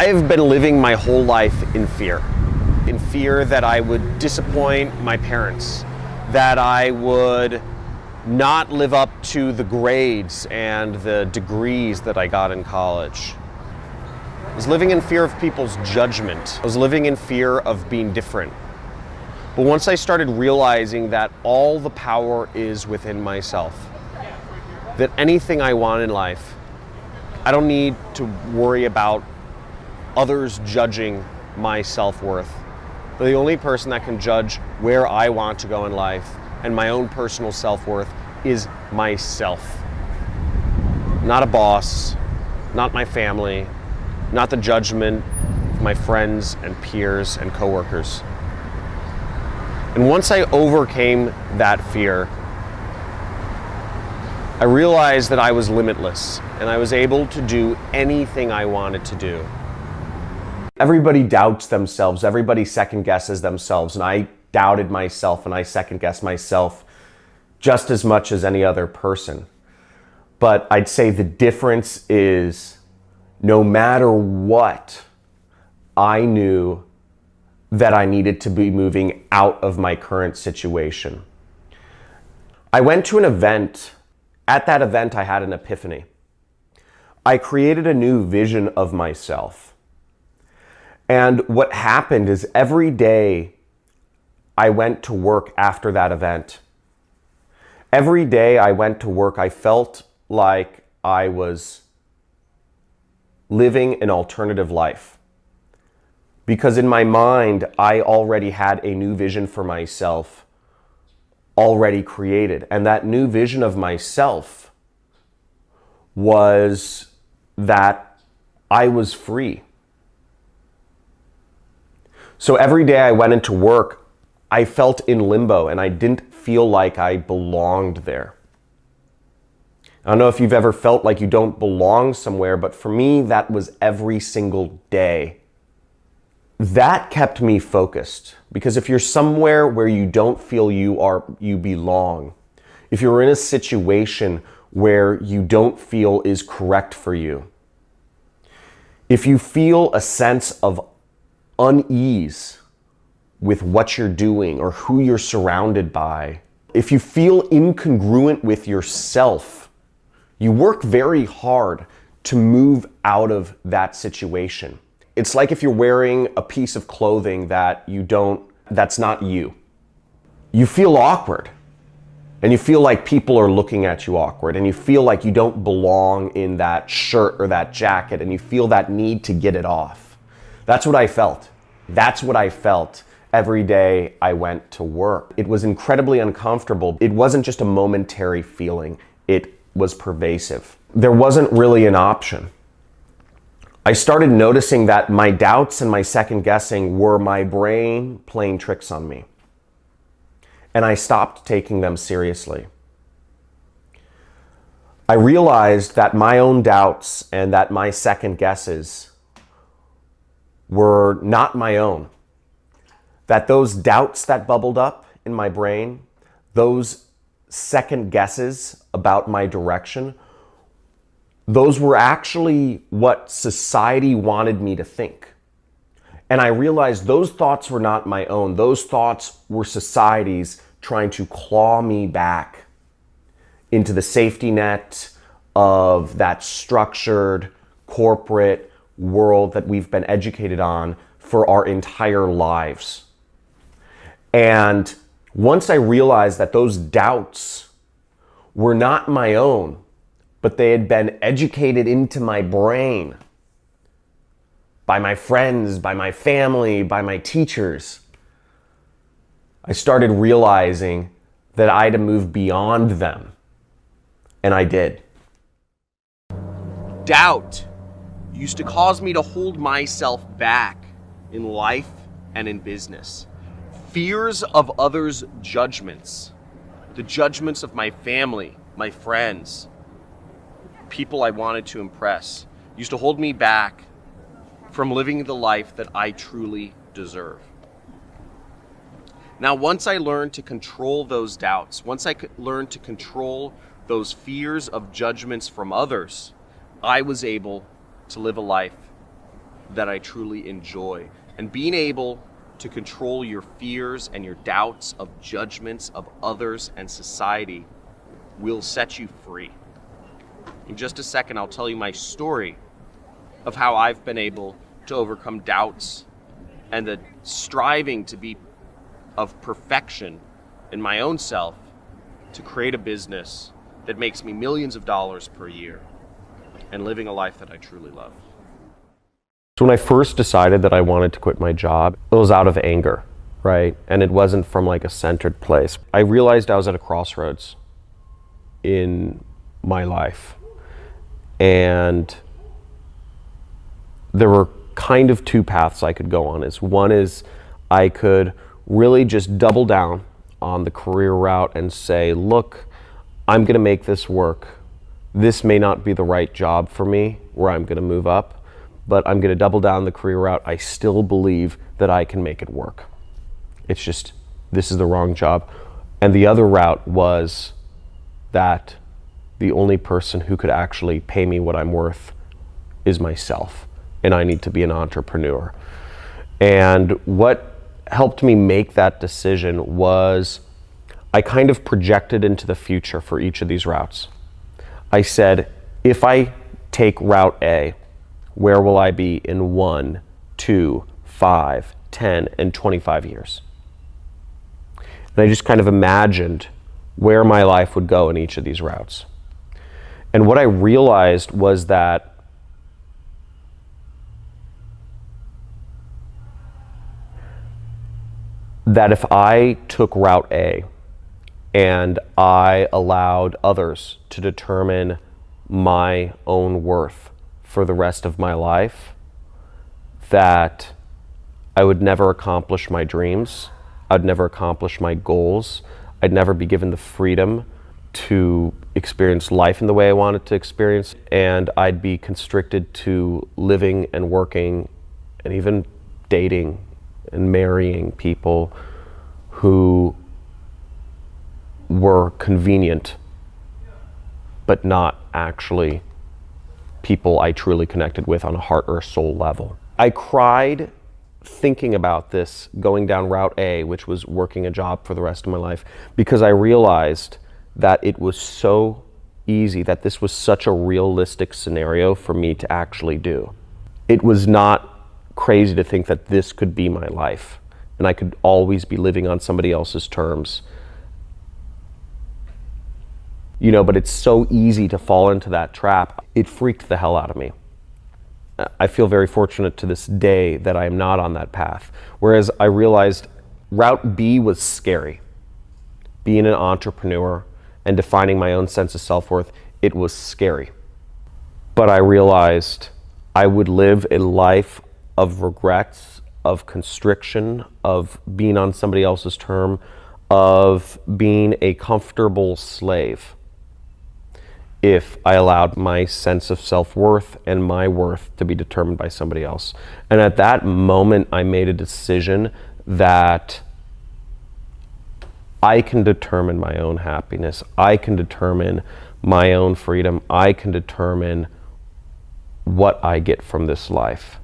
I've been living my whole life in fear. In fear that I would disappoint my parents, that I would not live up to the grades and the degrees that I got in college. I was living in fear of people's judgment. I was living in fear of being different. But once I started realizing that all the power is within myself, that anything I want in life, I don't need to worry about others judging my self-worth. The only person that can judge where I want to go in life and my own personal self-worth is myself. Not a boss, not my family, not the judgment of my friends and peers and coworkers. And once I overcame that fear, I realized that I was limitless and I was able to do anything I wanted to do. Everybody doubts themselves, everybody second guesses themselves, and I doubted myself and I second guessed myself just as much as any other person. But I'd say the difference is no matter what, I knew that I needed to be moving out of my current situation. I went to an event. At that event, I had an epiphany. I created a new vision of myself. And what happened is every day I went to work after that event. Every day I went to work, I felt like I was living an alternative life. Because in my mind, I already had a new vision for myself already created. And that new vision of myself was that I was free. So every day I went into work, I felt in limbo and I didn't feel like I belonged there. I don't know if you've ever felt like you don't belong somewhere, but for me, that was every single day. That kept me focused, because if you're somewhere where you don't feel you belong, if you're in a situation where you don't feel is correct for you, if you feel a sense of unease with what you're doing or who you're surrounded by, if you feel incongruent with yourself, you work very hard to move out of that situation. It's like if you're wearing a piece of clothing that's not you. You feel awkward and you feel like people are looking at you awkward and you feel like you don't belong in that shirt or that jacket and you feel that need to get it off. That's what I felt. That's what I felt every day I went to work. It was incredibly uncomfortable. It wasn't just a momentary feeling. It was pervasive. There wasn't really an option. I started noticing that my doubts and my second guessing were my brain playing tricks on me. And I stopped taking them seriously. I realized that my own doubts and that my second guesses were not my own. That those doubts that bubbled up in my brain, those second guesses about my direction, those were actually what society wanted me to think. And I realized those thoughts were not my own. Those thoughts were society's trying to claw me back into the safety net of that structured corporate world that we've been educated on for our entire lives. And once I realized that those doubts were not my own, but they had been educated into my brain by my friends, by my family, by my teachers, I started realizing that I had to move beyond them. And I did. Doubt used to cause me to hold myself back in life and in business. Fears of others' judgments, the judgments of my family, my friends, people I wanted to impress, used to hold me back from living the life that I truly deserve. Now, once I learned to control those doubts, once I learned to control those fears of judgments from others, I was able to live a life that I truly enjoy. And being able to control your fears and your doubts of judgments of others and society will set you free. In just a second, I'll tell you my story of how I've been able to overcome doubts and the striving to be of perfection in my own self to create a business that makes me millions of dollars per year and living a life that I truly love. So when I first decided that I wanted to quit my job, it was out of anger, right? And it wasn't from like a centered place. I realized I was at a crossroads in my life. And there were kind of two paths I could go on. One is I could really just double down on the career route and say, look, I'm gonna make this work. This may not be the right job for me where I'm gonna move up, but I'm gonna double down the career route. I still believe that I can make it work. It's just, this is the wrong job. And the other route was that the only person who could actually pay me what I'm worth is myself, and I need to be an entrepreneur. And what helped me make that decision was I kind of projected into the future for each of these routes. I said, if I take route A, where will I be in 1, 2, 5, 10, and 25 years? And I just kind of imagined where my life would go in each of these routes. And what I realized was that if I took route A and I allowed others to determine my own worth for the rest of my life, that I would never accomplish my dreams, I'd never accomplish my goals, I'd never be given the freedom to experience life in the way I wanted to experience, and I'd be constricted to living and working and even dating and marrying people who were convenient, but not actually people I truly connected with on a heart or soul level. I cried thinking about this going down route A, which was working a job for the rest of my life, because I realized that it was so easy, that this was such a realistic scenario for me to actually do. It was not crazy to think that this could be my life and I could always be living on somebody else's terms. You know, but it's so easy to fall into that trap. It freaked the hell out of me. I feel very fortunate to this day that I am not on that path. Whereas I realized route B was scary. Being an entrepreneur and defining my own sense of self-worth, it was scary. But I realized I would live a life of regrets, of constriction, of being on somebody else's term, of being a comfortable slave if I allowed my sense of self-worth and my worth to be determined by somebody else. And at that moment, I made a decision that I can determine my own happiness. I can determine my own freedom. I can determine what I get from this life.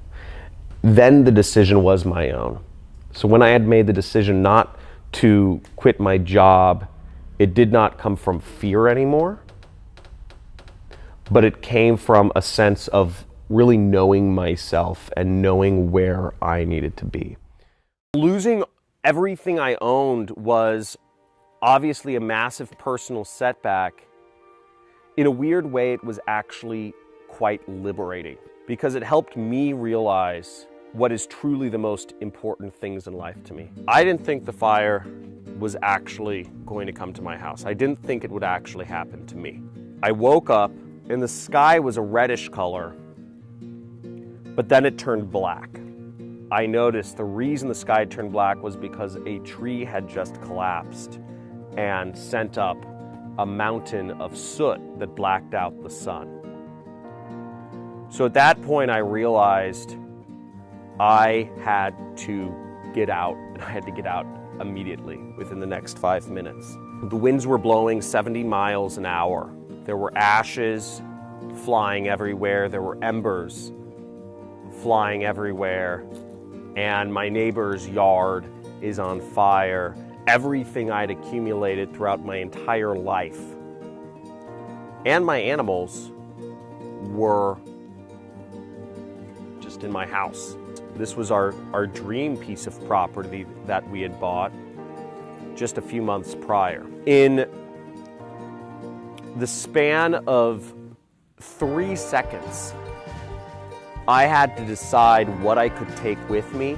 Then the decision was my own. So when I had made the decision not to quit my job, it did not come from fear anymore, but it came from a sense of really knowing myself and knowing where I needed to be. Losing everything I owned was obviously a massive personal setback. In a weird way, it was actually quite liberating because it helped me realize what is truly the most important things in life to me. I didn't think the fire was actually going to come to my house. I didn't think it would actually happen to me. I woke up and the sky was a reddish color, but then it turned black. I noticed the reason the sky turned black was because a tree had just collapsed and sent up a mountain of soot that blacked out the sun. So at that point I realized I had to get out, and I had to get out immediately within the next 5 minutes. The winds were blowing 70 miles an hour. There were ashes flying everywhere. There were embers flying everywhere, and my neighbor's yard is on fire. Everything I'd accumulated throughout my entire life and my animals were just in my house. This was our dream piece of property that we had bought just a few months prior. In the span of 3 seconds, I had to decide what I could take with me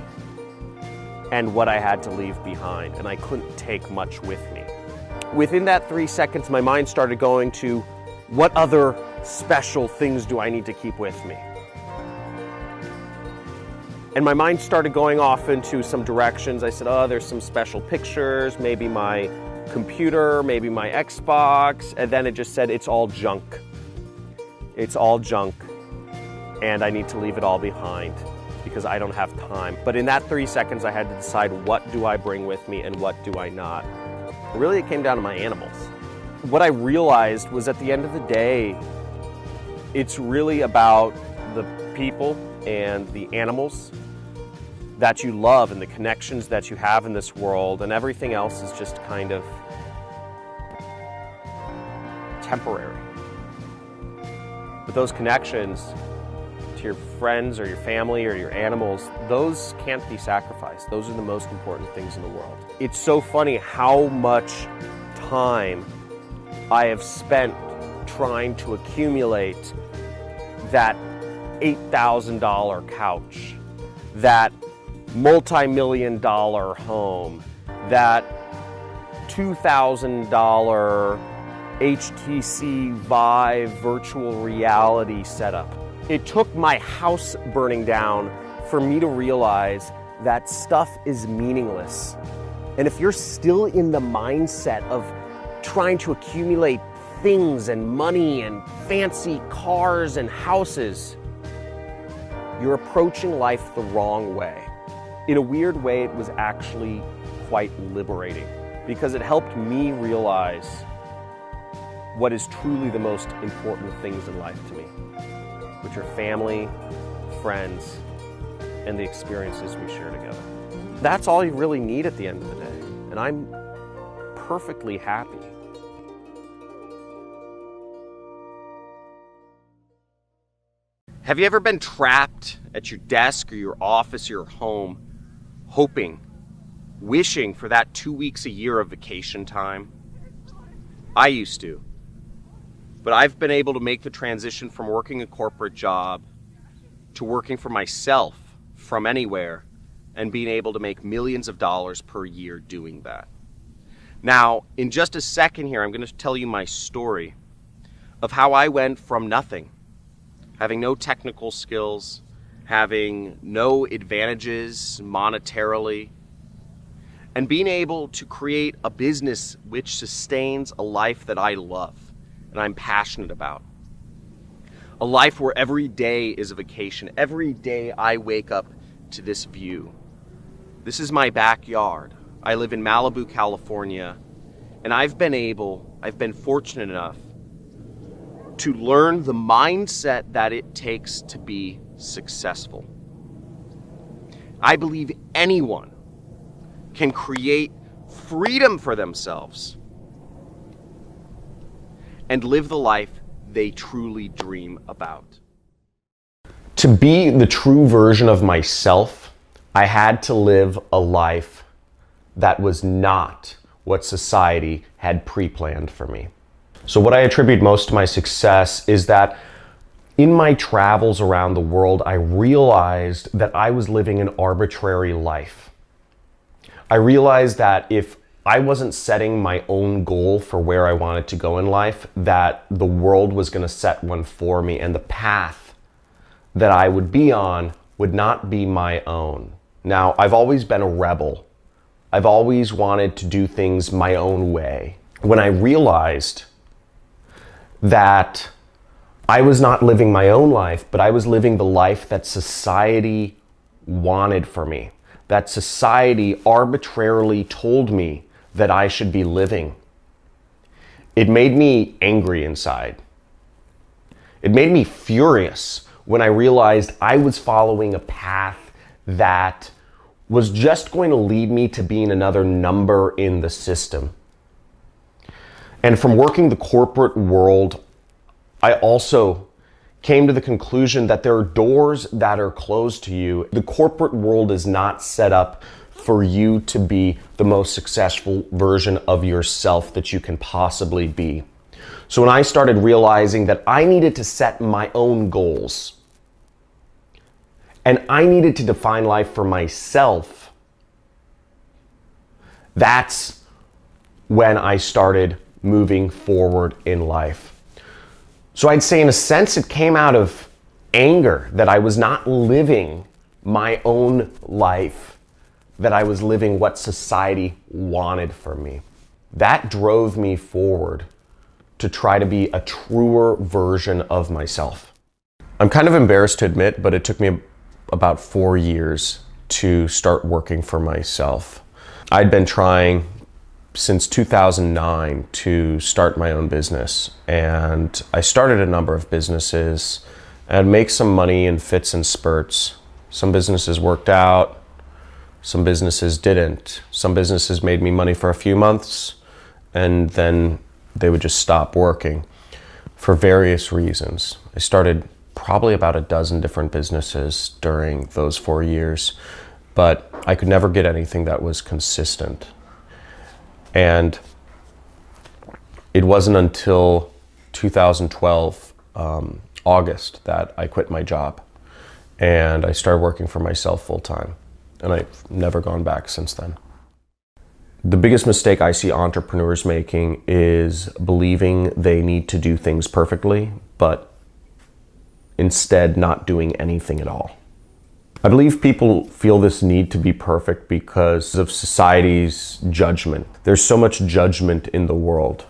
and what I had to leave behind, and I couldn't take much with me. Within that 3 seconds, my mind started going to, what other special things do I need to keep with me? And my mind started going off into some directions. I said, oh, there's some special pictures, maybe my computer, maybe my Xbox, and then it just said, it's all junk. It's all junk, and I need to leave it all behind because I don't have time. But in that 3 seconds, I had to decide, what do I bring with me and what do I not? Really, it came down to my animals. What I realized was, at the end of the day, it's really about the people and the animals that you love and the connections that you have in this world, and everything else is just kind of temporary. But those connections to your friends or your family or your animals, those can't be sacrificed. Those are the most important things in the world. It's so funny how much time I have spent trying to accumulate that $8,000 couch, that multi-million-dollar home, that $2,000 HTC Vive virtual reality setup. It took my house burning down for me to realize that stuff is meaningless. And if you're still in the mindset of trying to accumulate things and money and fancy cars and houses, you're approaching life the wrong way. In a weird way, it was actually quite liberating because it helped me realize what is truly the most important things in life to me, which are family, friends, and the experiences we share together. That's all you really need at the end of the day, and I'm perfectly happy. Have you ever been trapped at your desk or your office or your home, hoping, wishing for that 2 weeks a year of vacation time? I used to. But I've been able to make the transition from working a corporate job to working for myself from anywhere and being able to make millions of dollars per year doing that. Now, in just a second here, I'm going to tell you my story of how I went from nothing, having no technical skills, having no advantages monetarily, and being able to create a business which sustains a life that I love and I'm passionate about. A life where every day is a vacation. Every day I wake up to this view. This is my backyard. I live in Malibu, California, and I've been fortunate enough to learn the mindset that it takes to be successful. I believe anyone can create freedom for themselves and live the life they truly dream about. To be the true version of myself, I had to live a life that was not what society had pre-planned for me. So what I attribute most to my success is that in my travels around the world, I realized that I was living an arbitrary life. I realized that if I wasn't setting my own goal for where I wanted to go in life, that the world was going to set one for me, and the path that I would be on would not be my own. Now, I've always been a rebel. I've always wanted to do things my own way. When I realized that I was not living my own life, but I was living the life that society wanted for me, that society arbitrarily told me that I should be living, it made me angry inside. It made me furious when I realized I was following a path that was just going to lead me to being another number in the system. And from working the corporate world, I also came to the conclusion that there are doors that are closed to you. The corporate world is not set up for you to be the most successful version of yourself that you can possibly be. So when I started realizing that I needed to set my own goals and I needed to define life for myself, that's when I started moving forward in life. So I'd say in a sense it came out of anger that I was not living my own life, that I was living what society wanted for me. That drove me forward to try to be a truer version of myself. I'm kind of embarrassed to admit, but it took me about 4 years to start working for myself. I'd been trying since 2009 to start my own business, and I started a number of businesses and make some money in fits and spurts. Some businesses worked out, some businesses didn't. Some businesses made me money for a few months and then they would just stop working for various reasons. I started probably about a dozen different businesses during those 4 years, but I could never get anything that was consistent. And it wasn't until 2012, August, that I quit my job and I started working for myself full time. And I've never gone back since then. The biggest mistake I see entrepreneurs making is believing they need to do things perfectly, but instead not doing anything at all. I believe people feel this need to be perfect because of society's judgment. There's so much judgment in the world.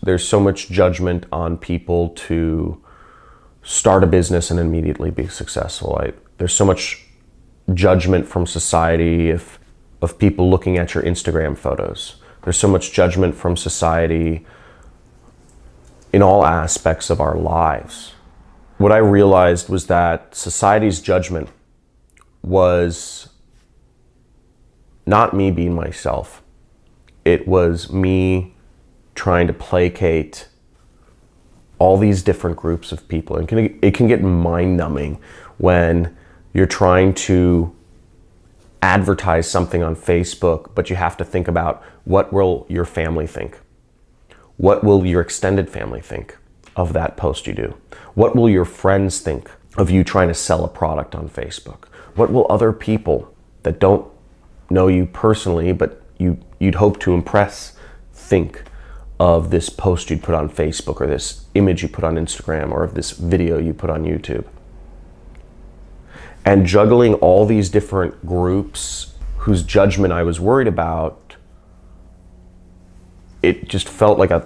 There's so much judgment on people to start a business and immediately be successful. There's so much judgment from society of people looking at your Instagram photos. There's so much judgment from society in all aspects of our lives. What I realized was that society's judgment was not me being myself. It was me trying to placate all these different groups of people. And it can get mind-numbing when you're trying to advertise something on Facebook, but you have to think about, what will your family think? What will your extended family think of that post you do? What will your friends think of you trying to sell a product on Facebook? What will other people that don't know you personally, but you'd hope to impress, think of this post you'd put on Facebook, or this image you put on Instagram, or of this video you put on YouTube? And juggling all these different groups whose judgment I was worried about, it just felt like a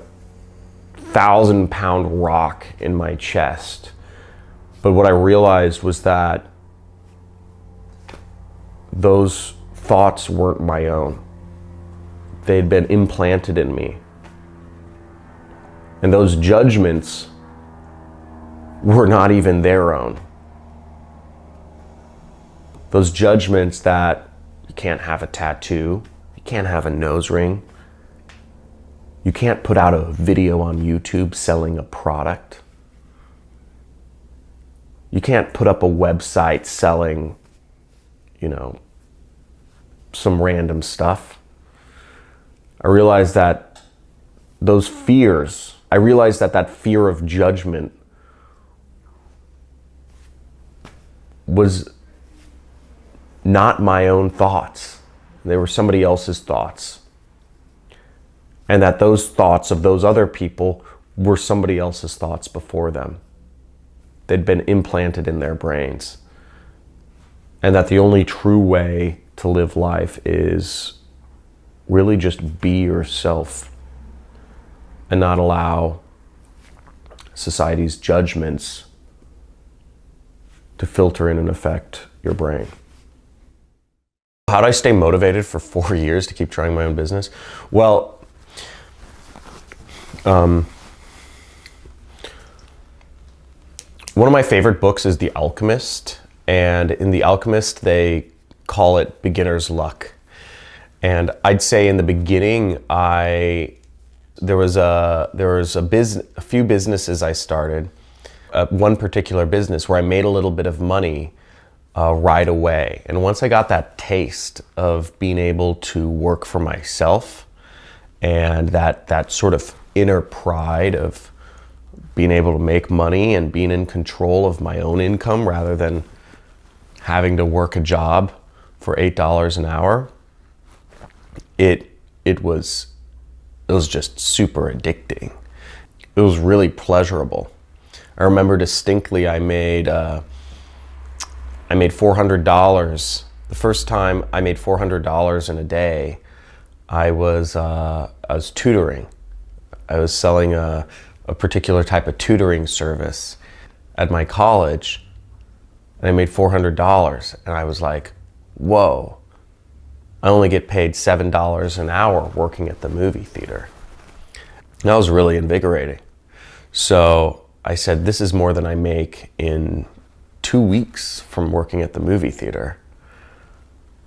1,000-pound rock in my chest. But what I realized was that those thoughts weren't my own. They'd been implanted in me. And those judgments were not even their own. Those judgments that you can't have a tattoo, you can't have a nose ring, you can't put out a video on YouTube selling a product, you can't put up a website selling, some random stuff. I realized that that fear of judgment was not my own thoughts. They were somebody else's thoughts. And that those thoughts of those other people were somebody else's thoughts before them. They'd been implanted in their brains. And that the only true way to live life is really just be yourself and not allow society's judgments to filter in and affect your brain. How did I stay motivated for 4 years to keep trying my own business? Well, One of my favorite books is The Alchemist, and in The Alchemist they call it beginner's luck. And I'd say in the beginning there was a few businesses I started. One particular business where I made a little bit of money right away. And once I got that taste of being able to work for myself and that sort of inner pride of being able to make money and being in control of my own income rather than having to work a job for $8 an hour, it was just super addicting. It was really pleasurable. I remember distinctly I made $400. The first time I made $400 in a day, I was tutoring. I was selling a particular type of tutoring service at my college, and I made $400, and I was like, whoa, I only get paid $7 an hour working at the movie theater. And that was really invigorating. So I said, this is more than I make in 2 weeks from working at the movie theater.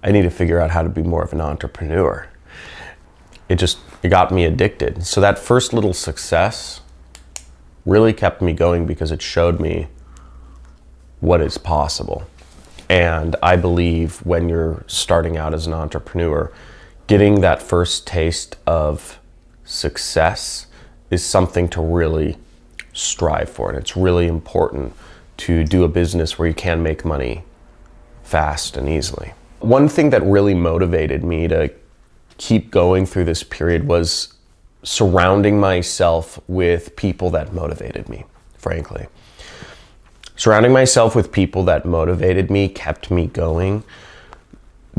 I need to figure out how to be more of an entrepreneur. It got me addicted. So that first little success really kept me going because it showed me what is possible. And I believe when you're starting out as an entrepreneur, getting that first taste of success is something to really strive for. And it's really important to do a business where you can make money fast and easily. One thing that really motivated me to keep going through this period was surrounding myself with people that motivated me, frankly. Surrounding myself with people that motivated me kept me going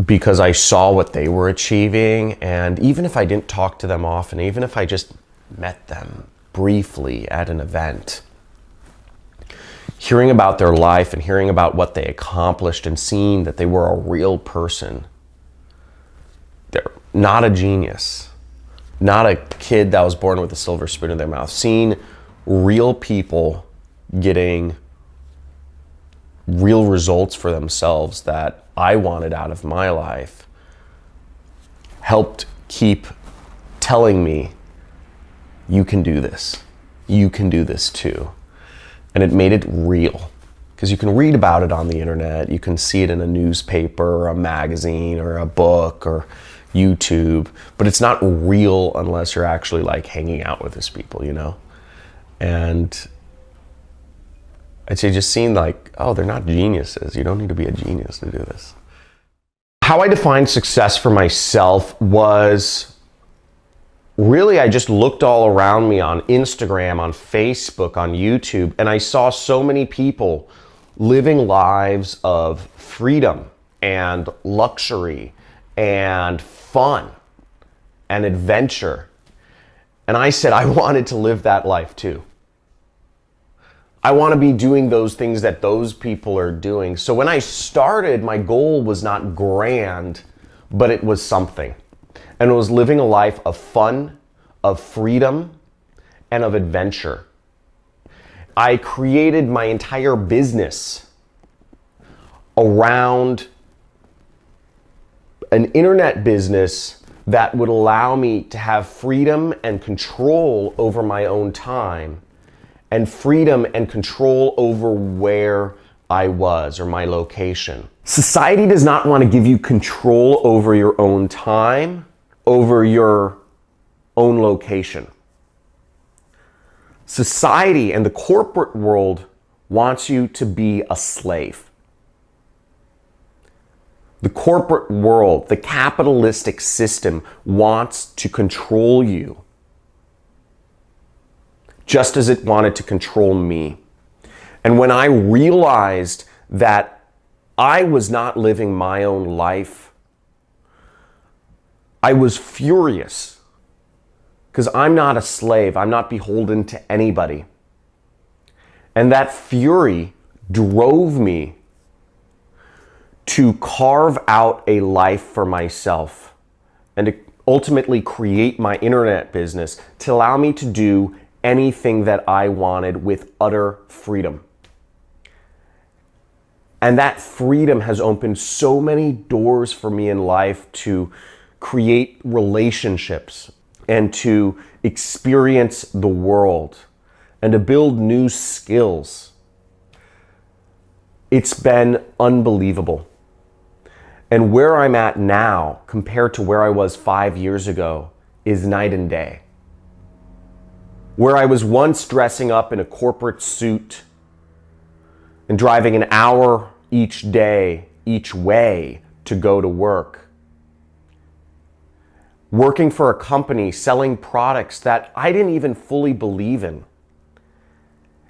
because I saw what they were achieving. And even if I didn't talk to them often, even if I just met them briefly at an event, hearing about their life and hearing about what they accomplished and seeing that they were a real person, they're not a genius, not a kid that was born with a silver spoon in their mouth, seeing real people getting real results for themselves that I wanted out of my life helped keep telling me, you can do this. You can do this too. And it made it real because you can read about it on the internet. You can see it in a newspaper or a magazine or a book or YouTube, but it's not real unless you're actually like hanging out with these people, you know? And I'd say just seeing like, oh, they're not geniuses. You don't need to be a genius to do this. How I defined success for myself was really, I just looked all around me on Instagram, on Facebook, on YouTube, and I saw so many people living lives of freedom and luxury and fun and adventure. And I said I wanted to live that life too. I want to be doing those things that those people are doing. So when I started, my goal was not grand, but it was something. And it was living a life of fun, of freedom, and of adventure. I created my entire business around an internet business that would allow me to have freedom and control over my own time, and freedom and control over where I was or my location. Society does not want to give you control over your own time, over your own location. Society and the corporate world wants you to be a slave. The corporate world, the capitalistic system wants to control you, just as it wanted to control me. And when I realized that I was not living my own life, I was furious because I'm not a slave. I'm not beholden to anybody. And that fury drove me to carve out a life for myself and to ultimately create my internet business to allow me to do anything that I wanted with utter freedom. And that freedom has opened so many doors for me in life to create relationships and to experience the world and to build new skills. It's been unbelievable. And where I'm at now compared to where I was 5 years ago is night and day. Where I was once dressing up in a corporate suit and driving an hour each day, each way to go to work. Working for a company selling products that I didn't even fully believe in.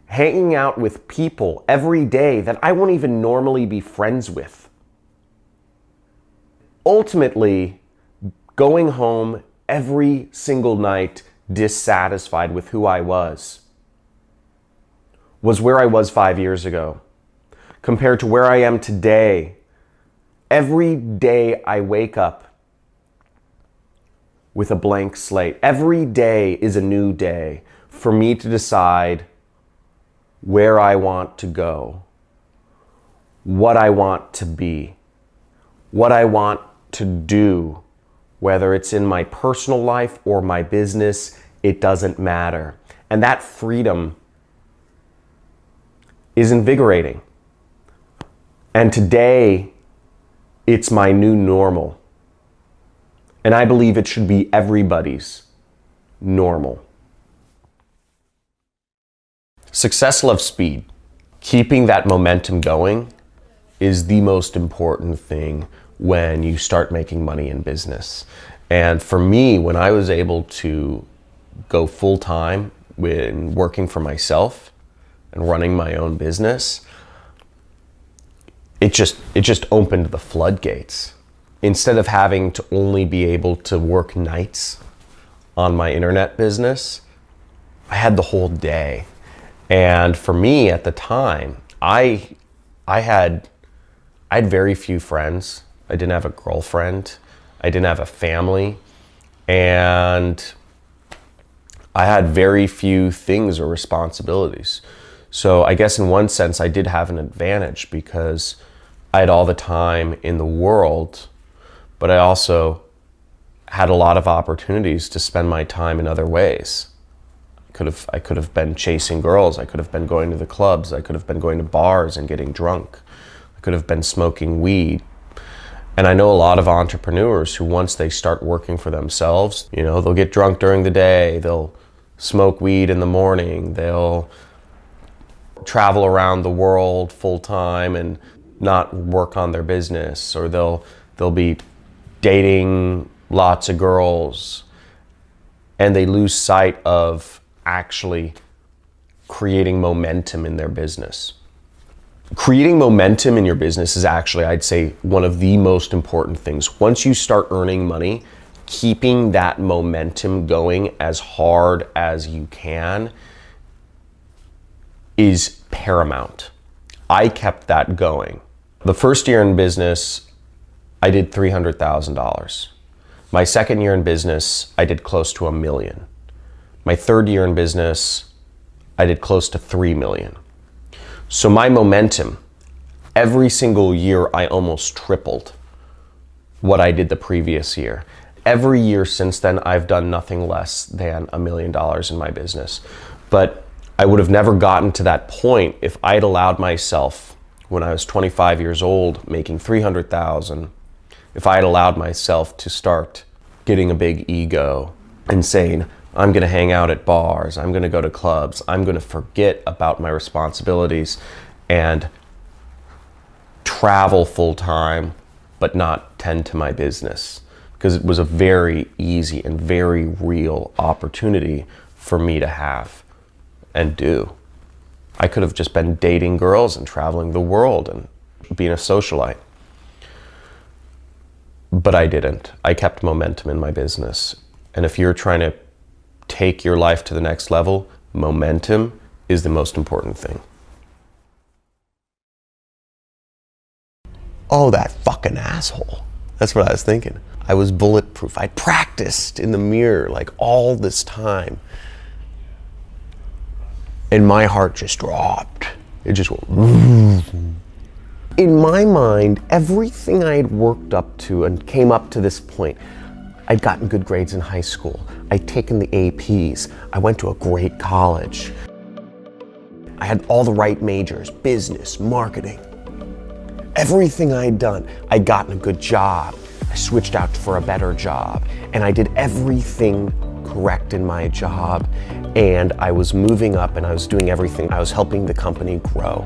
Hanging out with people every day that I won't even normally be friends with. Ultimately, going home every single night dissatisfied with who I was where I was 5 years ago. Compared to where I am today, every day I wake up with a blank slate. Every day is a new day for me to decide where I want to go, what I want to be, what I want to do, whether it's in my personal life or my business, it doesn't matter. And that freedom is invigorating. And today, it's my new normal. And I believe it should be everybody's normal. Success loves speed. Keeping that momentum going is the most important thing when you start making money in business. And for me, when I was able to go full time when working for myself and running my own business, it just opened the floodgates. Instead of having to only be able to work nights on my internet business, I had the whole day. And for me at the time, I had very few friends. I didn't have a girlfriend. I didn't have a family. And I had very few things or responsibilities. So I guess in one sense, I did have an advantage because I had all the time in the world, but I also had a lot of opportunities to spend my time in other ways. I could have been chasing girls. I could have been going to the clubs. I could have been going to bars and getting drunk. I could have been smoking weed. And I know a lot of entrepreneurs who once they start working for themselves, they'll get drunk during the day, they'll smoke weed in the morning, they'll travel around the world full time and not work on their business, or they'll be dating lots of girls, and they lose sight of actually creating momentum in their business. Creating momentum in your business is actually, I'd say, one of the most important things. Once you start earning money, keeping that momentum going as hard as you can is paramount. I kept that going. The first year in business, I did $300,000. My second year in business, I did close to $1 million. My third year in business, I did close to $3 million. So my momentum, every single year, I almost tripled what I did the previous year. Every year since then, I've done nothing less than $1 million in my business. But I would have never gotten to that point if I'd allowed myself, when I was 25 years old, making $300,000, if I had allowed myself to start getting a big ego and saying, I'm going to hang out at bars, I'm going to go to clubs, I'm going to forget about my responsibilities and travel full time, but not tend to my business. Because it was a very easy and very real opportunity for me to have and do. I could have just been dating girls and traveling the world and being a socialite. But I didn't. I kept momentum in my business. And if you're trying to take your life to the next level, momentum is the most important thing. Oh, that fucking asshole. That's what I was thinking. I was bulletproof. I practiced in the mirror like all this time. And my heart just dropped. It just went. In my mind, everything I had worked up to and came up to this point, I'd gotten good grades in high school. I'd taken the APs. I went to a great college. I had all the right majors, business, marketing. Everything I'd done, I'd gotten a good job. I switched out for a better job, and I did everything correct in my job, and I was moving up and I was doing everything. I was helping the company grow.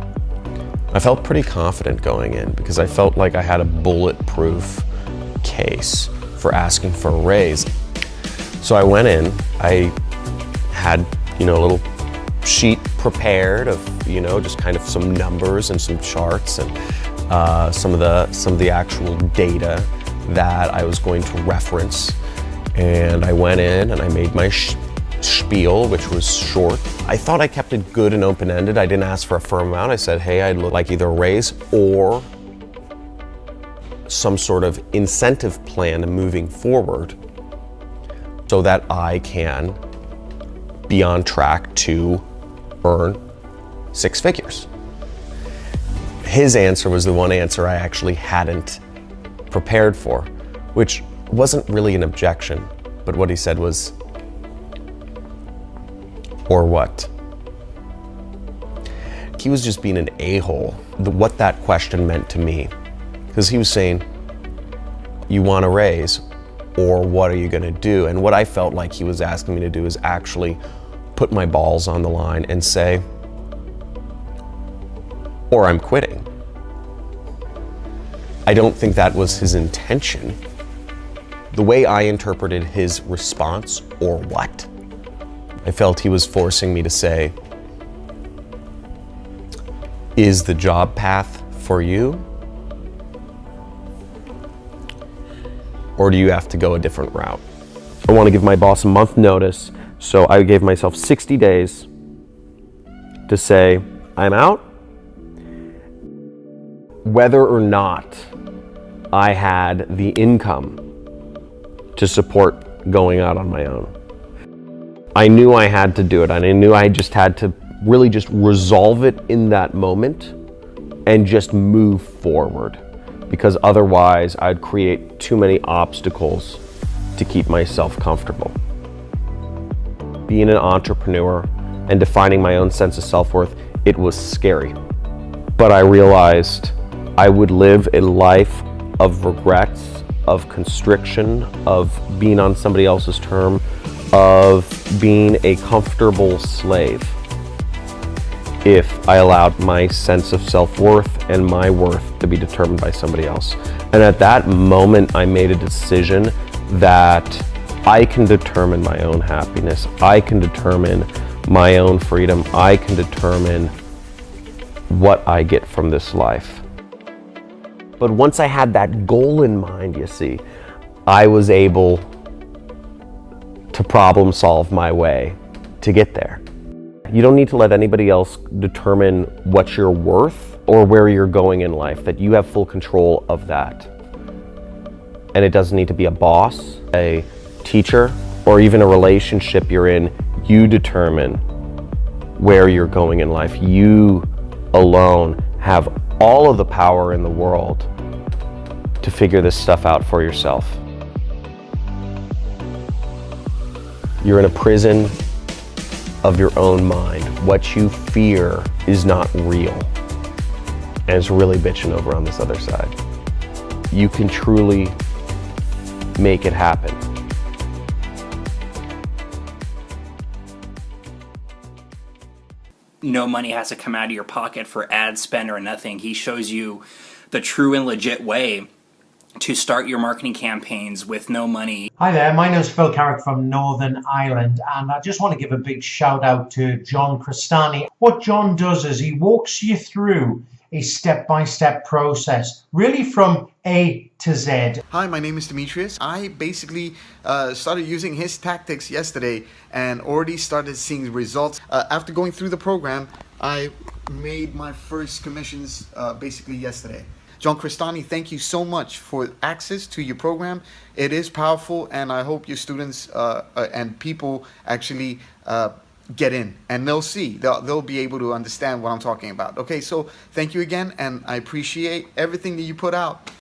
I felt pretty confident going in because I felt like I had a bulletproof case for asking for a raise. So I went in, I had, a little sheet prepared of, just kind of some numbers and some charts and some of the actual data that I was going to reference. And I went in and I made my spiel, which was short. I thought I kept it good and open-ended. I didn't ask for a firm amount. I said, hey, I'd look like either a raise or some sort of incentive plan moving forward so that I can be on track to earn 6 figures. His answer was the one answer I actually hadn't prepared for, which wasn't really an objection, but what he said was, or what? He was just being an a-hole. What that question meant to me, because he was saying, you want a raise, or what are you gonna do? And what I felt like he was asking me to do is actually put my balls on the line and say, or I'm quitting. I don't think that was his intention. The way I interpreted his response, or what, I felt he was forcing me to say, is the job path for you? Or do you have to go a different route? I want to give my boss a month notice, so I gave myself 60 days to say, I'm out. Whether or not I had the income to support going out on my own. I knew I had to do it, and I knew I just had to really just resolve it in that moment and just move forward, because otherwise I'd create too many obstacles to keep myself comfortable. Being an entrepreneur and defining my own sense of self-worth, it was scary. But I realized I would live a life of regrets, of constriction, of being on somebody else's term, of being a comfortable slave if I allowed my sense of self-worth and my worth to be determined by somebody else. And at that moment, I made a decision that I can determine my own happiness. I can determine my own freedom. I can determine what I get from this life. But once I had that goal in mind, you see, I was able to problem solve my way to get there. You don't need to let anybody else determine what you're worth or where you're going in life, that you have full control of that. And it doesn't need to be a boss, a teacher, or even a relationship you're in. You determine where you're going in life. You alone have all of the power in the world to figure this stuff out for yourself. You're in a prison of your own mind. What you fear is not real, and it's really bitching over on this other side. You can truly make it happen. No money has to come out of your pocket for ad spend or nothing. He shows you the true and legit way to start your marketing campaigns with no money. Hi there, my name is Phil Carrick from Northern Ireland, and I just want to give a big shout out to John Crestani. What John does is he walks you through a step-by-step process, really from A to Z. Hi, my name is Demetrius. I basically started using his tactics yesterday and already started seeing results. After going through the program, I made my first commissions basically yesterday. John Crestani, thank you so much for access to your program. It is powerful, and I hope your students and people actually get in, and they'll see, they'll be able to understand what I'm talking about. Okay, so thank you again, and I appreciate everything that you put out.